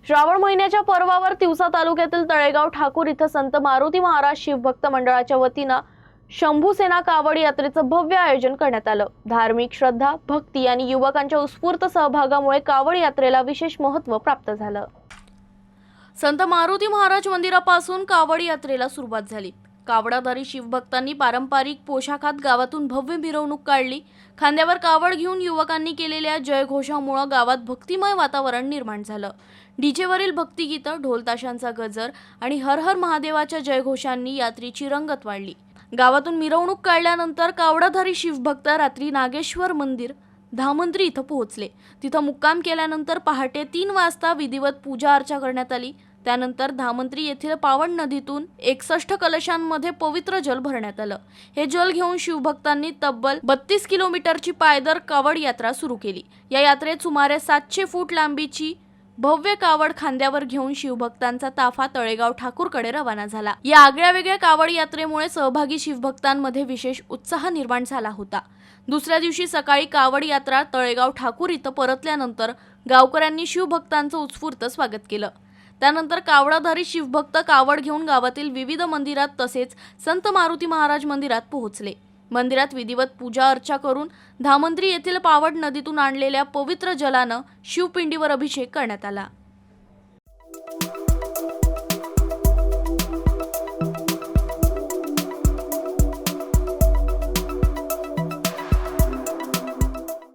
श्रावण महिन्याच्या पर्वावर तिवसा तालुक्यातील तळेगाव ठाकूर इथं संत मारुती महाराज शिवभक्त मंडळाच्या वतीनं शंभूसेना कावड यात्रेचं भव्य आयोजन करण्यात आलं। धार्मिक श्रद्धा, भक्ती आणि युवकांच्या उत्स्फूर्त सहभागामुळे कावड यात्रेला विशेष महत्त्व प्राप्त झालं। संत मारुती महाराज मंदिरापासून कावड यात्रेला सुरुवात झाली। कावडाधारी शिवभक्तांनी पारंपरिक पोशाखात गावातून भव्य मिरवणूक काढली। खांद्यावर कावड घेऊन युवकांनी केलेल्या जयघोषामुळे गावात भक्तिमय वातावरण निर्माण झालं। डीजेवरील भक्तिगीतं, ढोल ताशांचा गजर आणि हर हर महादेवाच्या जयघोषांनी यात्रेची रंगत वाढली। गावातून मिरवणूक काढल्यानंतर कावडाधारी शिवभक्त रात्री नागेश्वर मंदिर धामंत्री इथं पोहोचले। तिथं मुक्काम केल्यानंतर पहाटे 3 वाजता विधिवत पूजा अर्चा करण्यात आली। त्यानंतर धामंत्री येथील पावन नदीतून 61 कलशांमध्ये पवित्र जल भरण्यात आलं। हे जल घेऊन शिवभक्तांनी तब्बल 32 किलोमीटरची पायदळ कावड यात्रा सुरू केली। या यात्रेत सुमारे 700 फूट लांबीची भव्य कावड खांद्यावर घेऊन शिवभक्तांचा ताफा तळेगाव ठाकूरकडे रवाना झाला। या आगळ्यावेगळ्या कावड यात्रेमुळे सहभागी शिवभक्तांमध्ये विशेष उत्साह निर्माण झाला होता। दुसऱ्या दिवशी सकाळी कावड यात्रा तळेगाव ठाकूर इथं परतल्यानंतर गावकऱ्यांनी शिवभक्तांचं उत्स्फूर्त स्वागत केलं। त्यानंतर कावडाधारी शिवभक्त कावड घेऊन गावातील विविध मंदिरात तसेच संत मारुती महाराज मंदिरात पोहोचले। मंदिरात विधिवत पूजा अर्चा करून धामंत्री येथील पावड नदीतून आणलेल्या पवित्र जलानं शिवपिंडीवर अभिषेक करण्यात आला।